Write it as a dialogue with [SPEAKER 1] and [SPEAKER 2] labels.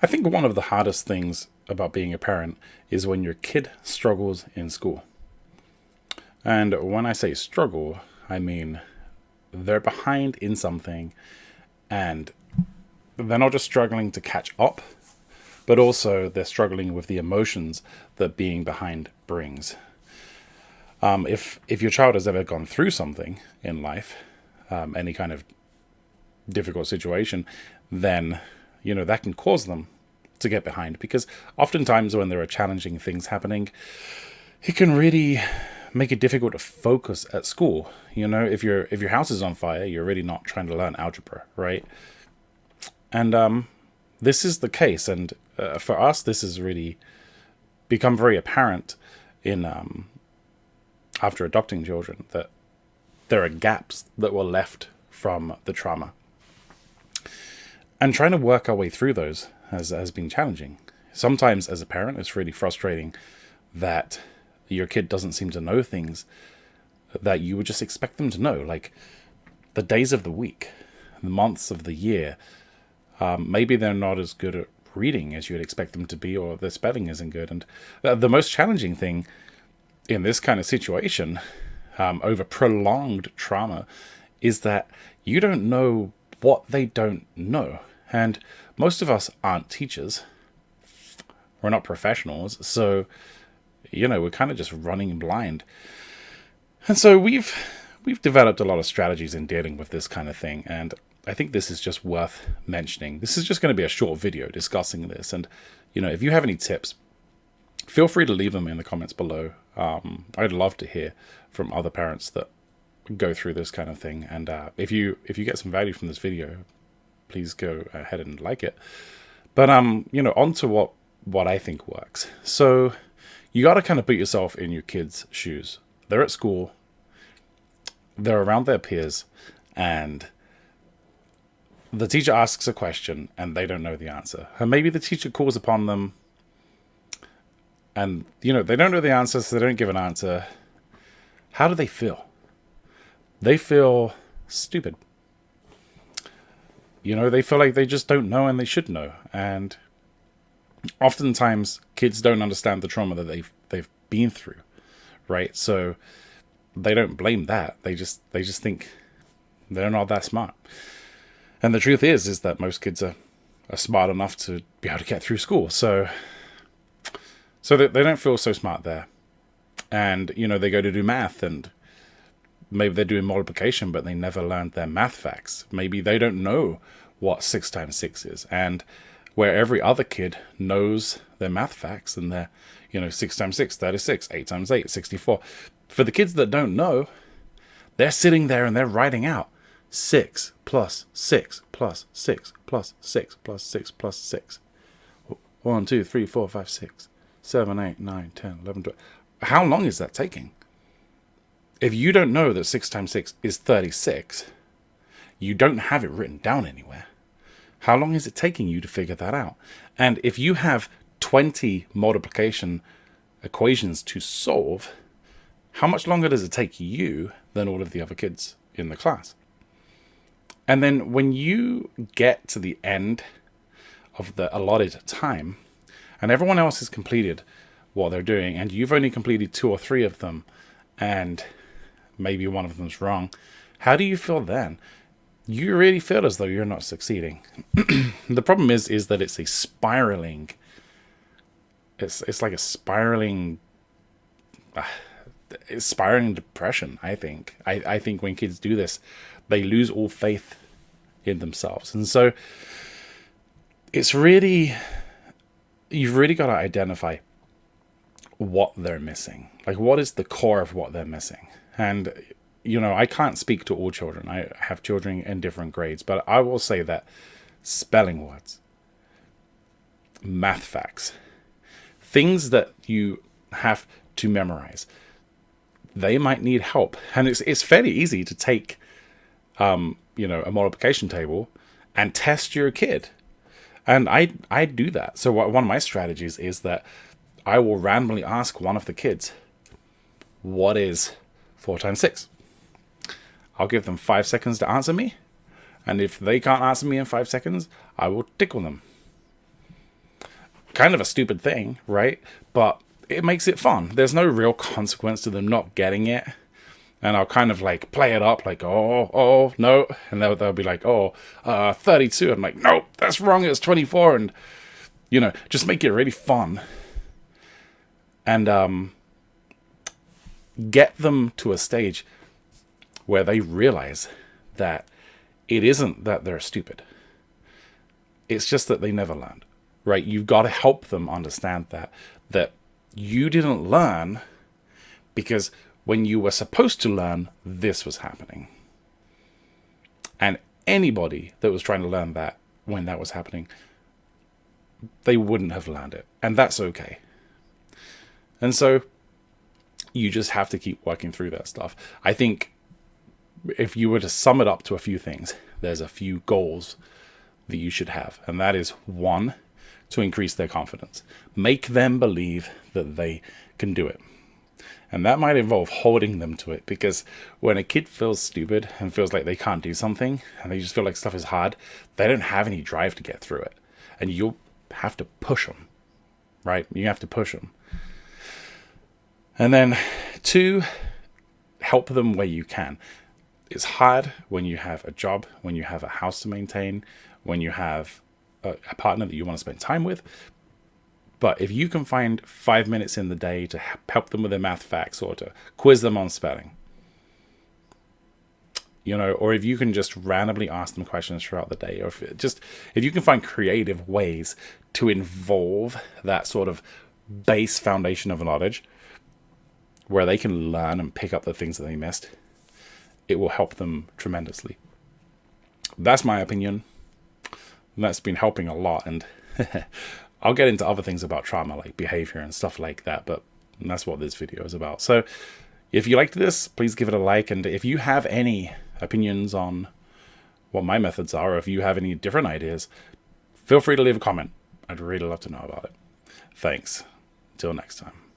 [SPEAKER 1] I think one of the hardest things about being a parent is when your kid struggles in school. And when I say struggle, I mean they're behind in something and they're not just struggling to catch up, but also they're struggling with the emotions that being behind brings. If your child has ever gone through something in life, any kind of difficult situation, then that can cause them to get behind, because oftentimes when there are challenging things happening, it can really make it difficult to focus at school. If your house is on fire, you're really not trying to learn algebra, right? And this is the case, and for us, this has really become very apparent in after adopting children, that there are gaps that were left from the trauma, and trying to work our way through those has been challenging. Sometimes as a parent, it's really frustrating that your kid doesn't seem to know things that you would just expect them to know, like the days of the week, the months of the year. Maybe they're not as good at reading as you'd expect them to be, or their spelling isn't good. And the most challenging thing in this kind of situation, over prolonged trauma, is that you don't know what they don't know. And most of us aren't teachers. We're not professionals. So, we're kind of just running blind. And so we've developed a lot of strategies in dealing with this kind of thing. And I think this is just worth mentioning. This is just going to be a short video discussing this. And, if you have any tips, feel free to leave them in the comments below. I'd love to hear from other parents that go through this kind of thing. And if you get some value from this video, please go ahead and like it. But on to what I think works. So you got to kind of put yourself in your kids' shoes. They're at school, they're around their peers, and the teacher asks a question and they don't know the answer. And maybe the teacher calls upon them and, they don't know the answer, so they don't give an answer. How do they feel? They feel stupid. They feel like they just don't know and they should know. And oftentimes kids don't understand the trauma that they've been through, right? So they don't blame that. They just think they're not that smart. And the truth is that most kids are smart enough to be able to get through school. So they don't feel so smart there. And, they go to do math, and maybe they're doing multiplication, but they never learned their math facts. Maybe they don't know what 6 times 6 is. And where every other kid knows their math facts, and they're, 6 times 6, 36, 8 times 8, 64. For the kids that don't know, they're sitting there and they're writing out 6 plus 6 plus 6 plus 6 plus 6 plus 6. 1, 2, 3, 4, 5, 6, 7, 8, 9, 10, 11, 12. How long is that taking? If you don't know that 6 times 6 is 36, you don't have it written down anywhere. How long is it taking you to figure that out? And if you have 20 multiplication equations to solve, how much longer does it take you than all of the other kids in the class? And then when you get to the end of the allotted time, and everyone else has completed what they're doing, and you've only completed 2 or 3 of them, and maybe one of them's wrong, how do you feel then? You really feel as though you're not succeeding. The problem is that it's a spiraling. It's like a spiraling. It's spiraling depression. I think. I think when kids do this, they lose all faith in themselves, and so it's really, you've really got to identify what they're missing. Like, what is the core of what they're missing? And I can't speak to all children. I have children in different grades, but I will say that spelling words, math facts, things that you have to memorize, they might need help. And it's fairly easy to take, a multiplication table and test your kid. And I do that. So one of my strategies is that I will randomly ask one of the kids, what is 4 times 6? I'll give them 5 seconds to answer me. And if they can't answer me in 5 seconds, I will tickle them. kind of a stupid thing, right? But it makes it fun. There's no real consequence to them not getting it. And I'll kind of like play it up like, oh, no. And they'll be like, 32. I'm like, no, that's wrong. It's 24. And, just make it really fun. And get them to a stage where they realize that it isn't that they're stupid. It's just that they never learned, right? You've got to help them understand that you didn't learn because when you were supposed to learn, this was happening. And anybody that was trying to learn that when that was happening, they wouldn't have learned it. And that's okay. And so you just have to keep working through that stuff. I think if you were to sum it up to a few things, there's a few goals that you should have. And that is, 1, to increase their confidence. Make them believe that they can do it. And that might involve holding them to it, because when a kid feels stupid and feels like they can't do something and they just feel like stuff is hard, they don't have any drive to get through it. And you'll have to push them, right? You have to push them. And then 2, help them where you can. It's hard when you have a job, when you have a house to maintain, when you have a partner that you want to spend time with. But if you can find 5 minutes in the day to help them with their math facts or to quiz them on spelling, or if you can just randomly ask them questions throughout the day, or if you can find creative ways to involve that sort of base foundation of knowledge where they can learn and pick up the things that they missed, it will help them tremendously. That's my opinion. And that's been helping a lot. And I'll get into other things about trauma, like behavior and stuff like that, but that's what this video is about. So if you liked this, please give it a like. And if you have any opinions on what my methods are, or if you have any different ideas, feel free to leave a comment. I'd really love to know about it. Thanks. Till next time.